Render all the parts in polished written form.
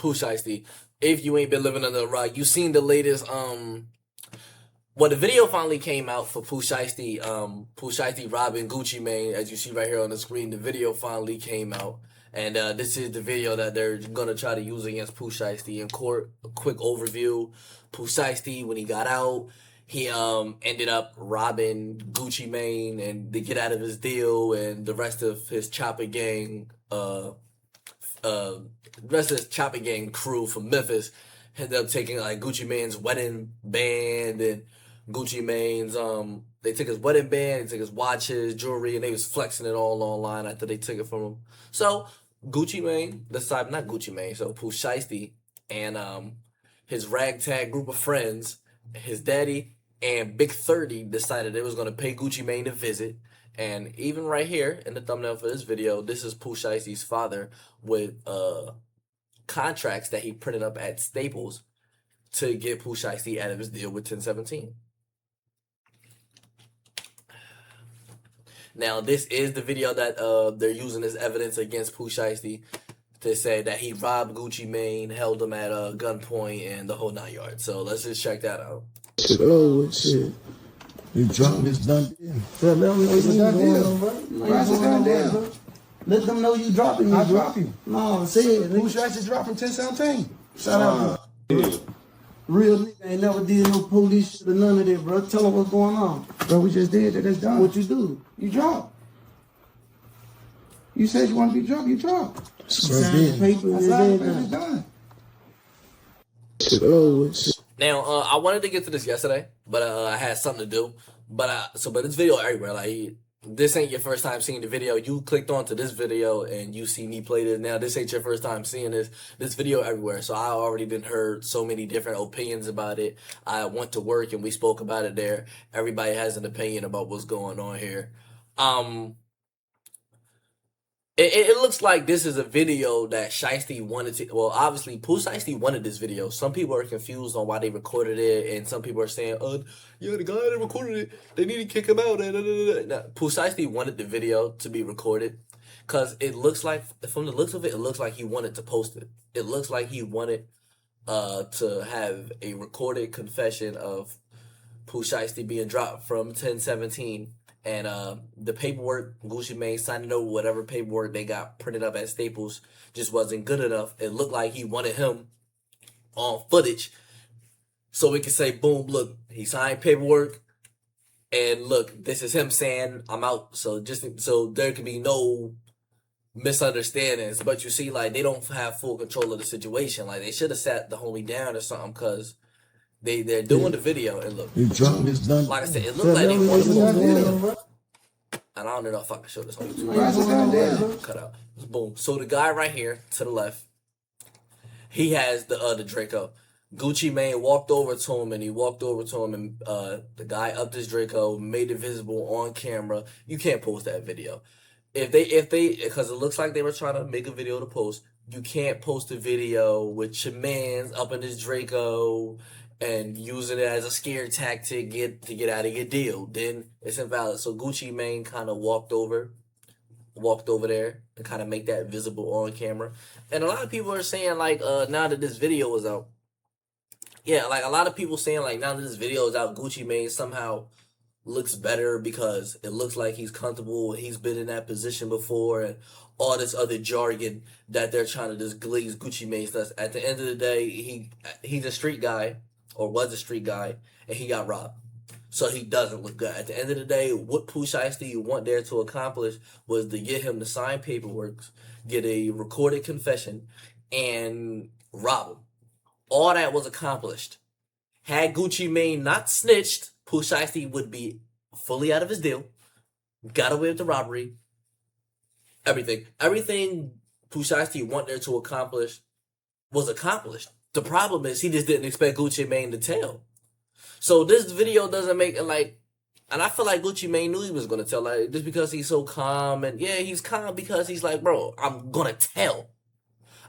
Pooh Shiesty, if you ain't been living under a rock, you seen the latest well, the video finally came out for Pooh Shiesty, robbing Gucci Mane, as you see right here on the screen. The video finally came out, and this is the video that they're gonna try to use against Pooh Shiesty in court. A quick overview: Pooh Shiesty, when he got out, he ended up robbing Gucci Mane and to get out of his deal, and the rest of his Chopper Gang, crew from Memphis ended up taking like Gucci Mane's wedding band and Gucci Mane's they took his wedding band, they took his watches, jewelry, and they was flexing it all online after they took it from him. So Gucci Mane decided, not Gucci Mane, so Pooh Shiesty and his ragtag group of friends, his daddy and Big 30 decided they was gonna pay Gucci Mane to visit. And even right here in the thumbnail for this video, this is Pooh Shiesty's father with contracts that he printed up at Staples to get Pooh Shiesty out of his deal with 1017. Now, this is the video that they're using as evidence against Pooh Shiesty to say that he robbed Gucci Mane, held him at gunpoint, and the whole 9 yards. So let's just check that out. Oh, shit. You dropped this done deal. Let them know you done deal, bro. Why is it done deal? Let them know you dropping me, I drop you. No, say it. Pooh Shiesty dropping 1017. Shout out. Real nigga ain't never did no police shit or none of that, bro. Tell them what's going on. Bro, we just did that. That's done. What you do? You drop. You said you want to be dropped. You drop. Signed paper and it's done. Oh, shit. Now, I wanted to get to this yesterday, but I had something to do. But this video everywhere. Like, this ain't your first time seeing the video. You clicked onto this video and you see me play this. Now, this ain't your first time seeing this video everywhere. So I already done heard so many different opinions about it. I went to work and we spoke about it there. Everybody has an opinion about what's going on here. It looks like this is a video that Shiesty wanted to. Well, obviously, Pooh Shiesty wanted this video. Some people are confused on why they recorded it, and some people are saying, yeah, the guy that recorded it, they need to kick him out. Now, Pooh Shiesty wanted the video to be recorded because it looks like, from the looks of it, it looks like he wanted to post it. It looks like he wanted to have a recorded confession of Pooh Shiesty being dropped from 1017. And the paperwork, Gucci Mane signing over whatever paperwork they got printed up at Staples just wasn't good enough. It looked like he wanted him on footage so we could say, boom, look, he signed paperwork, and look, this is him saying, I'm out. So there could be no misunderstandings. But you see, like, they don't have full control of the situation. Like, they should have sat the homie down or something, because they're doing the video, and look, like I said, it looked like they wanted to post the video. And I don't know if I can show this on YouTube. Cut out. Boom. So the guy right here to the left, he has the Draco. Gucci Mane walked over to him, and the guy upped his Draco, made it visible on camera. You can't post that video. If they, because it looks like they were trying to make a video to post. You can't post a video with your man's up in his Draco and using it as a scare tactic to get out of your deal. Then it's invalid. So Gucci Mane kind of walked over there to kind of make that visible on camera. And a lot of people are saying, like, now that this video is out, yeah, like a lot of people saying, like, now that this video is out, Gucci Mane somehow looks better because it looks like he's comfortable, he's been in that position before, and all this other jargon that they're trying to just glaze Gucci Mane stuff. At the end of the day, he's a street guy, or was a street guy, and he got robbed. So he doesn't look good. At the end of the day, what Pooh Shiesty want there to accomplish was to get him to sign paperwork, get a recorded confession, and rob him. All that was accomplished. Had Gucci Mane not snitched, Pooh Shiesty would be fully out of his deal, got away with the robbery, everything. Everything Pooh Shiesty want there to accomplish was accomplished. The problem is he just didn't expect Gucci Mane to tell. So this video doesn't make it like, and I feel like Gucci Mane knew he was going to tell, like, just because he's so calm. And yeah, he's calm because he's like, bro, I'm going to tell.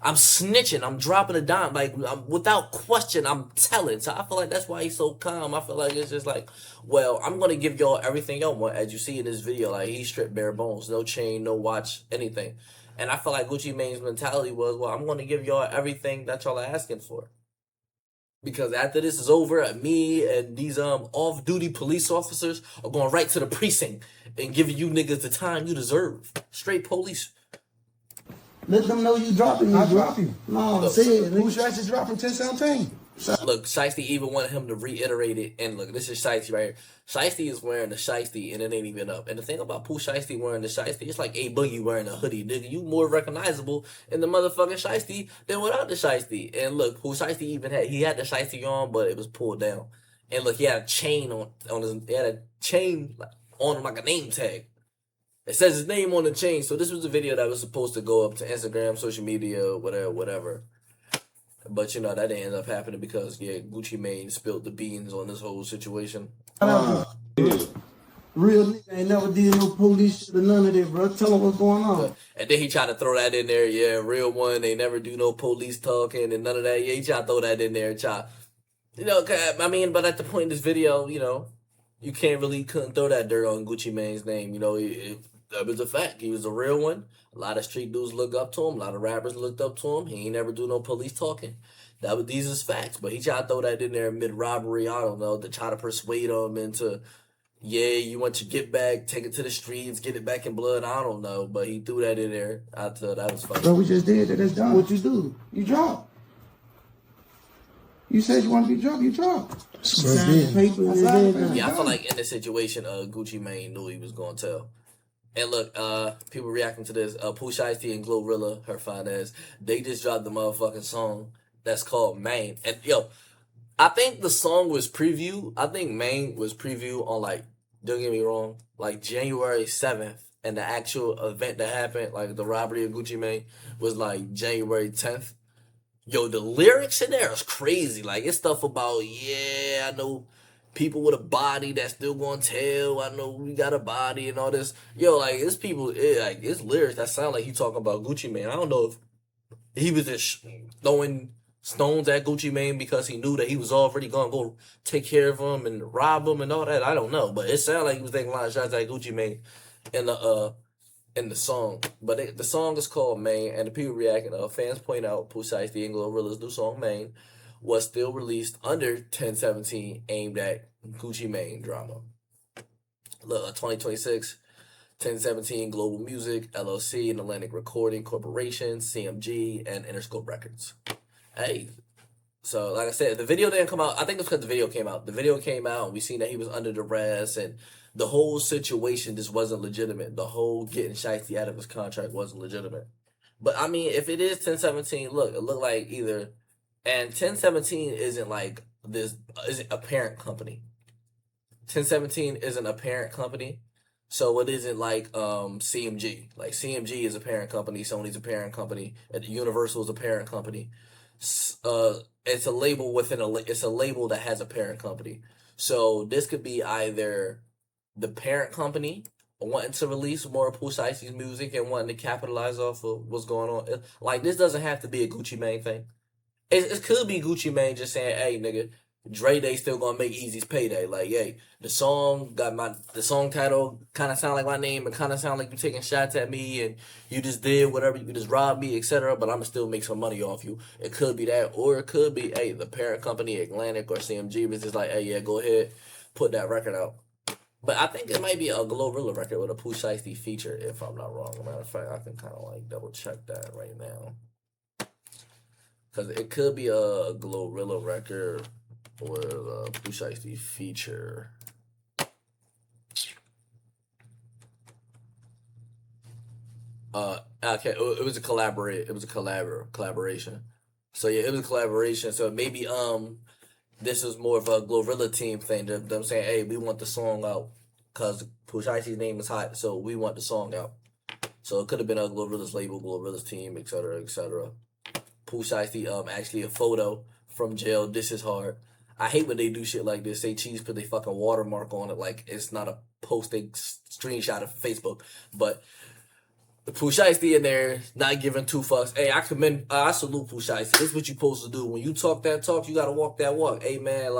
I'm snitching. I'm dropping a dime. Like, without question, I'm telling. So I feel like that's why he's so calm. I feel like it's just like, well, I'm going to give y'all everything y'all want. As you see in this video, like, he stripped bare bones. No chain, no watch, anything. And I feel like Gucci Mane's mentality was, well, I'm going to give y'all everything that y'all are asking for. Because after this is over, me and these off-duty police officers are going right to the precinct and giving you niggas the time you deserve. Straight police. Let them know you dropping me, I drop you. No, say it. Who should I just drop in 1017? Look, Shiesty even wanted him to reiterate it. And look, this is Shiesty right here. Shiesty is wearing the Shiesty and it ain't even up. And the thing about Pooh Shiesty wearing the Shiesty, it's like A Boogie wearing a hoodie, nigga. You more recognizable in the motherfucking Shiesty than without the Shiesty. And look, Pooh Shiesty even had the Shiesty on, but it was pulled down. And look, he had a chain on his, he had a chain on him like a name tag. It says his name on the chain. So this was a video that was supposed to go up to Instagram, social media, whatever. But you know that didn't end up happening because Gucci Mane spilled the beans on this whole situation. Real nigga ain't never did no police shit or none of that, bro. Tell him what's going on. And then he tried to throw that in there. Yeah, real one. They never do no police talking and none of that. Yeah, he tried to throw that in there. You know, I mean, but at the point in this video, you know, you couldn't throw that dirt on Gucci Mane's name. You know, that was a fact. He was a real one. A lot of street dudes look up to him. A lot of rappers looked up to him. He ain't never do no police talking. These is facts. But he tried to throw that in there mid-robbery, I don't know, to try to persuade him into, you want your get back, take it to the streets, get it back in blood, I don't know. But he threw that in there. I thought that was funny. Bro, we just did that. That's done. What you do? You drop. You said you want to be drunk, you drunk. Yeah, I feel like in this situation, Gucci Mane knew he was going to tell. And look, people reacting to this. Pooh Shiesty and Glorilla, her fine ass, they just dropped the motherfucking song that's called Mane. And I think the song was preview. I think Mane was preview on like, don't get me wrong, like January 7th. And the actual event that happened, like the robbery of Gucci Mane, was like January 10th. Yo, the lyrics in there is crazy. Like, it's stuff about, I know people with a body that's still gonna tell. I know we got a body and all this. Yo, like, it's people, it's lyrics that sound like he talking about Gucci Mane. I don't know if he was just throwing stones at Gucci Mane because he knew that he was already gonna go take care of him and rob him and all that. I don't know. But it sounded like he was taking a lot of shots at Gucci Mane in the song. But the song is called Mane, and the people reacting, fans point out Pooh Shiesty and Glorilla's new song Mane was still released under 1017, aimed at Gucci Mane drama. Look, 2026, 1017 Global Music, LLC, and Atlantic Recording Corporation, CMG, and Interscope Records. Hey, so like I said, the video didn't come out. I think it's because the video came out. The video came out, and we seen that he was under duress, and the whole situation just wasn't legitimate. The whole getting Shiesty out of his contract wasn't legitimate. But I mean, if it is 1017, look, it looked like either, and 1017 isn't like this, isn't a parent company. 1017 isn't a parent company, so it isn't like CMG. Like CMG is a parent company, Sony's a parent company, and Universal is a parent company. It's a label it's a label that has a parent company. So this could be either the parent company wanting to release more of Pooh Shiesty's music and wanting to capitalize off of what's going on. Like, this doesn't have to be a Gucci Mane thing. It could be Gucci Mane just saying, hey, nigga, Dre Day still gonna make Easy's payday. Like, hey, the song title kind of sound like my name and kind of sound like you taking shots at me and you just did whatever, you just robbed me, etc. But I'ma still make some money off you. It could be that, or it could be, hey, the parent company, Atlantic or CMG, was just like, hey, yeah, go ahead, put that record out. But I think it might be a Glorilla record with a Pooh Shiesty feature, if I'm not wrong. As a matter of fact, I can kind of like double check that right now. Because it could be a Glorilla record with a Pooh Shiesty feature. Okay, it was a collaboration. So yeah, it was a collaboration. So maybe this is more of a Glorilla team thing. Them saying, hey, we want the song out because Pooh Shiesty's name is hot, so we want the song out. So it could have been a Glorilla's label, Glorilla's team, etc., etc. Pooh Shiesty, actually a photo from jail. This is hard. I hate when they do shit like this. Say cheese, put their fucking watermark on it, like it's not a post they screenshot of Facebook. But the Pooh Shiesty in there, not giving two fucks. Hey, I salute Pooh Shiesty. This is what you supposed to do. When you talk that talk, you gotta walk that walk. Hey man,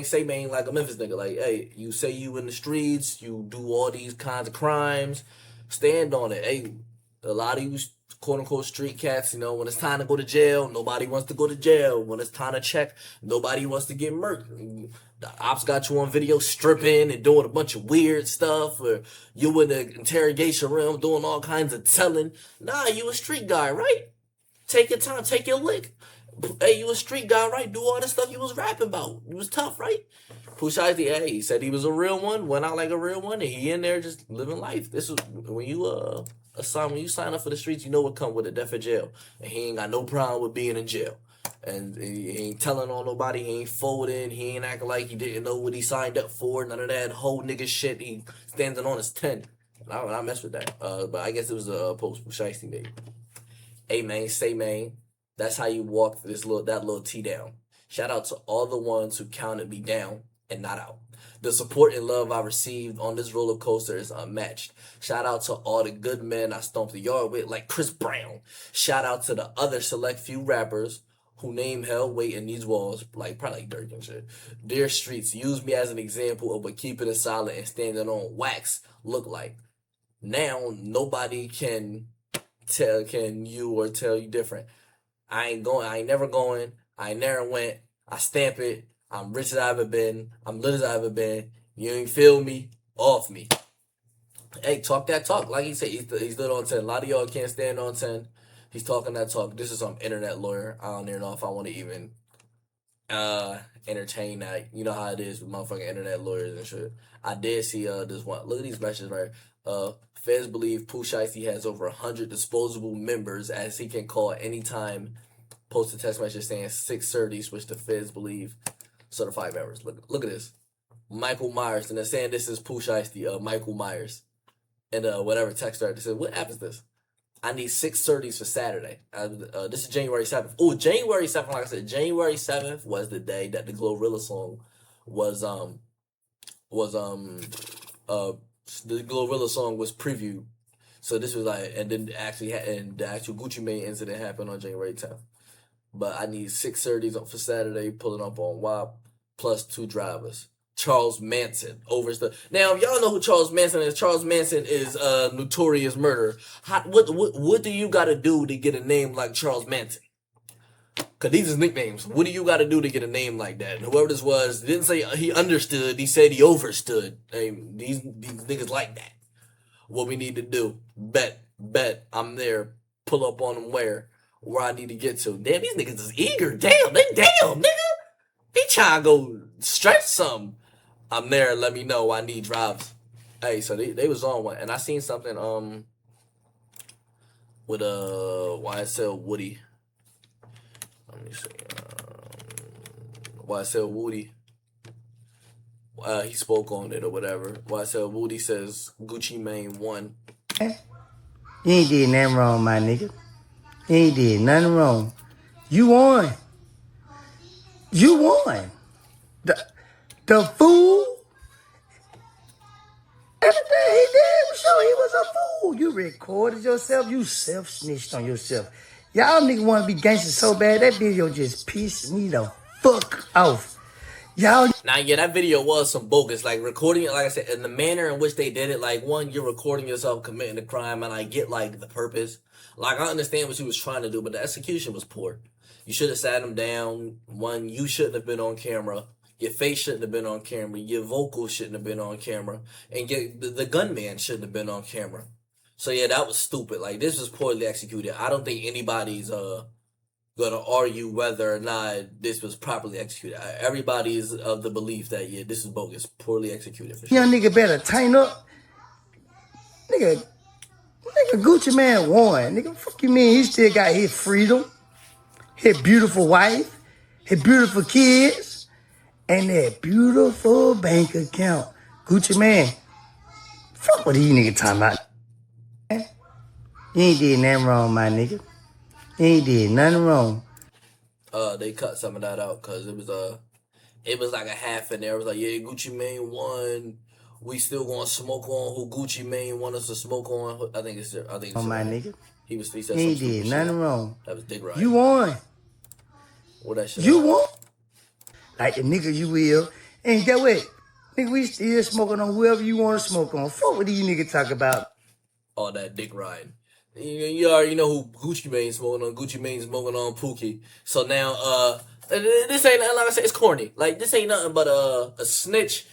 say man like a Memphis nigga. Like, hey, you say you in the streets, you do all these kinds of crimes, stand on it. Hey, A lot of you quote unquote street cats, you know, when it's time to go to jail, nobody wants to go to jail. When it's time to check, nobody wants to get murked. The ops got you on video stripping and doing a bunch of weird stuff, or you in the interrogation room doing all kinds of telling. Nah, you a street guy, right? Take your time, take your lick. Hey, you a street guy, right? Do all the stuff you was rapping about. You was tough, right? Pooh Shiesty, hey, he said he was a real one, went out like a real one, and he in there just living life. This is when you sign up for the streets, you know what come with it, death or jail. And he ain't got no problem with being in jail. And he ain't telling on nobody, he ain't folding, he ain't acting like he didn't know what he signed up for, none of that whole nigga shit. He standing on his 10. I mess with that. But I guess it was a post Pooh Shiesty made. Hey man, say man, that's how you walk that little T down. Shout out to all the ones who counted me down and not out. The support and love I received on this roller coaster is unmatched. Shout out to all the good men I stomped the yard with, like Chris Brown. Shout out to the other select few rappers who name hell weight in these walls, like probably like Dirk and shit. Dear streets, use me as an example of what keeping it solid and standing on wax look like. Now nobody can tell you different. I ain't never going. I ain't never went. I stamp it. I'm rich as I ever been. I'm lit as I ever been. You ain't feel me? Off me. Hey, talk that talk. Like he said, he's lit on 10. A lot of y'all can't stand on 10. He's talking that talk. This is some internet lawyer. I don't even know if I want to even entertain that. You know how it is with motherfucking internet lawyers and shit. I did see this one. Look at these messages right here. Feds believe Pooh Shiesty has over 100 disposable members as he can call anytime. Post a text message saying 630s, which the feds believe certified members. Look at this. Michael Myers, and they're saying this is Pooh Shiesty, Michael Myers. And whatever text they said, what app is this? I need 630s for Saturday. This is January 7th. Oh, January 7th, like I said, January 7th was the day that the Glorilla song was the Glorilla song was previewed. So this was like, and then actually, and the actual Gucci Mane incident happened on January 10th. But I need 630s for Saturday, pulling up on WAP, plus 2 drivers. Charles Manson over stuff. Now, if y'all know who Charles Manson is, Charles Manson is a notorious murderer. What do you got to do to get a name like Charles Manson? Because these is nicknames. What do you got to do to get a name like that? And whoever this was didn't say he understood. He said he overstood. I mean, these niggas like that. What we need to do, bet, I'm there, pull up on them where I need to get to. Damn, these niggas is eager. Damn, nigga. They trying to go stretch something. I'm there, let me know, I need drives. Hey, so they was on one. And I seen something, with, YSL Woody. Let me see, YSL Woody. He spoke on it or whatever. YSL Woody says Gucci Mane won. You ain't did nothing wrong, my nigga. You ain't did nothing wrong. You won. The fool. Everything he did was show he was a fool. You recorded yourself. You self-snitched on yourself. Y'all niggas want to be gangsters so bad. That video just pissed me the fuck off. Y'all. Now, yeah, that video was some bogus. Like, recording it, like I said, in the manner in which they did it, like, one, you're recording yourself committing a crime, and I get, like, the purpose. Like, I understand what you was trying to do, but the execution was poor. You should have sat him down. One, you shouldn't have been on camera. Your face shouldn't have been on camera. Your vocals shouldn't have been on camera. And the gunman shouldn't have been on camera. So, yeah, that was stupid. Like, this was poorly executed. I don't think anybody's gonna argue whether or not this was properly executed. Everybody is of the belief that, yeah, this is bogus. Poorly executed, for sure. Young nigga better tighten up. Nigga, Gucci Mane won. Nigga, fuck you mean? He still got his freedom, his beautiful wife, his beautiful kids, and that beautiful bank account. Gucci Mane, fuck what these niggas talking about. You ain't did nothing wrong, my nigga. You ain't did nothing wrong. They cut some of that out because it was like a half in there. It was like, yeah, Gucci Mane won. We still gonna smoke on who Gucci Mane want us to smoke on. I think it's my nigga. He said you ain't did nothing wrong. That was Dick Ryan. You won. What that shit? You won. Like the nigga you will. And get what? Nigga, we still smoking on whoever you want to smoke on. Fuck what these niggas talk about. All that Dick Ryan. You already know who Gucci Mane smoking on. Gucci Mane smoking on Pookie. So now, this ain't like I said, it's corny. Like this ain't nothing but a snitch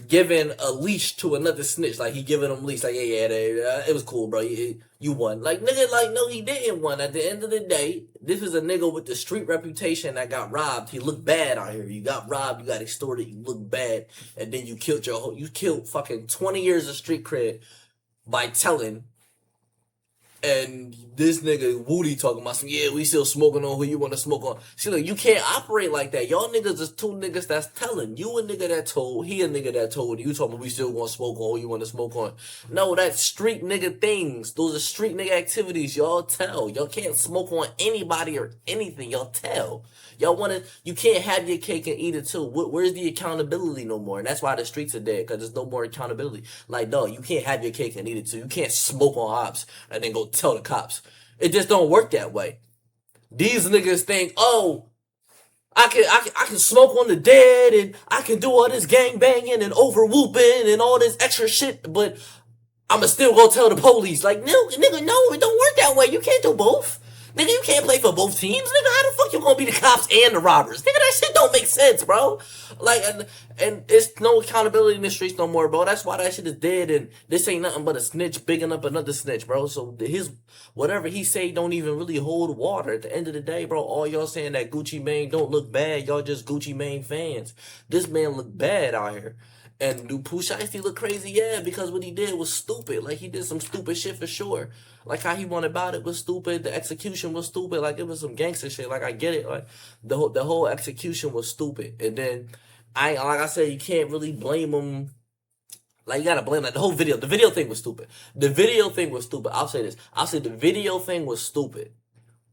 giving a leash to another snitch. Like he giving him leash. Like it was cool, bro. You won. Like nigga, like no, he didn't win. At the end of the day, this is a nigga with the street reputation that got robbed. He looked bad out here. You got robbed. You got extorted. You look bad, and then you killed fucking 20 years of street cred by telling. And this nigga Woody talking about some, yeah, we still smoking on who you want to smoke on. See, look, you can't operate like that. Y'all niggas is two niggas that's telling. You a nigga that told, he a nigga that told. You talking about we still want to smoke on who you want to smoke on. No, that's street nigga things. Those are street nigga activities. Y'all tell. Y'all can't smoke on anybody or anything. Y'all tell. Y'all want to, you can't have your cake and eat it too. Where's the accountability no more? And that's why the streets are dead, because there's no more accountability. Like, dog, you can't have your cake and eat it too. You can't smoke on ops and then go tell the cops. It just don't work that way. These niggas think, oh, I can smoke on the dead and I can do all this gang banging and over whooping and all this extra shit, but I'ma still go tell the police. Like, no, nigga, no, it don't work that way. You can't do both. Nigga, you can't play for both teams. Nigga, how the fuck you gonna be the cops and the robbers? Nigga, that shit don't make sense, bro. Like, and it's no accountability in the streets no more, bro. That's why that shit is dead, and this ain't nothing but a snitch bigging up another snitch, bro. So his, whatever he say don't even really hold water. At the end of the day, bro, all y'all saying that Gucci Mane don't look bad, y'all just Gucci Mane fans. This man look bad out here. And do Pooh Shiesty look crazy? Yeah, because what he did was stupid. Like, he did some stupid shit for sure. Like, how he went about it was stupid. The execution was stupid. Like, it was some gangster shit. Like, I get it. Like, the whole execution was stupid. And then, like I said, you can't really blame him. Like, you gotta blame, like, the whole video. The video thing was stupid. The video thing was stupid. I'll say this. I'll say the video thing was stupid.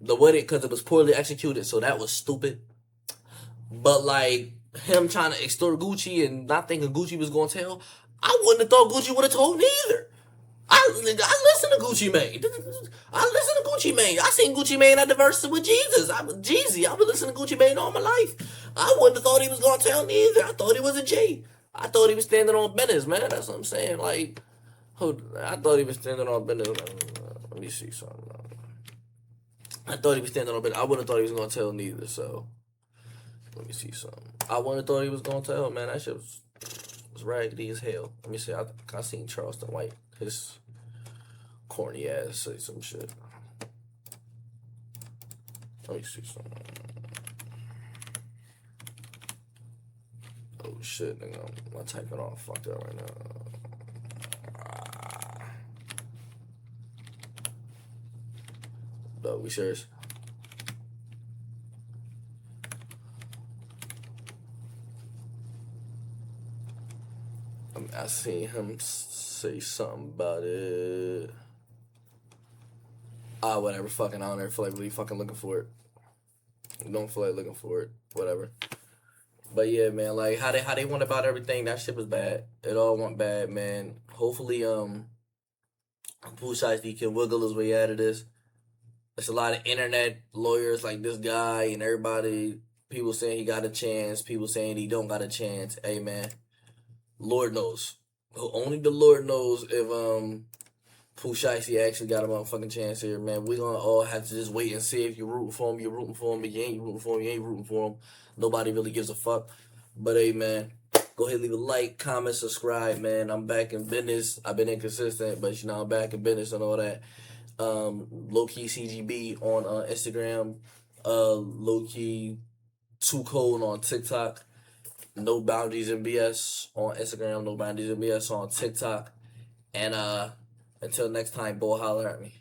The way because it was poorly executed, so that was stupid. But, like, him trying to extort Gucci and not thinking Gucci was gonna tell, I wouldn't have thought Gucci would have told neither. I listen to Gucci Mane. I listen to Gucci Mane. I seen Gucci Mane at the verses with Jesus. Jeezy. I've been listening to Gucci Mane all my life. I wouldn't have thought he was gonna tell neither. I thought he was a G. I thought he was standing on business, man. That's what I'm saying. Like, I thought he was standing on business. Let me see something. I thought he was standing on business. I wouldn't have thought he was gonna tell neither. So. Let me see something. I wouldn't have thought he was gonna tell, man. That shit was raggedy as hell. Let me see. I seen Charleston White, his corny ass, say some shit. Let me see something. Oh shit, nigga. I'm typing all fucked up right now. No, we serious? I seen him say something about it. Whatever. Fucking, I don't ever feel like really fucking looking for it. Don't feel like looking for it. Whatever. But yeah, man, like how they went about everything, that shit was bad. It all went bad, man. Hopefully, Pooh Shiesty can wiggle his way out of this. There's a lot of internet lawyers like this guy and everybody. People saying he got a chance. People saying he don't got a chance. Hey, man. Lord knows. Only the Lord knows if Pooh Shiesty actually got a motherfucking chance here, man. We gonna all have to just wait and see. If you're rooting for him, you're rooting for him. If you ain't rooting for him, you ain't rooting for him. Nobody really gives a fuck. But hey, man, go ahead, leave a like, comment, subscribe, man. I'm back in business. I've been inconsistent, but you know I'm back in business and all that. Low-key CGB on Instagram. Low-key Too Cold on TikTok. No Boundaries in BS on Instagram. No Boundaries in BS on TikTok. And until next time, boy, holler at me.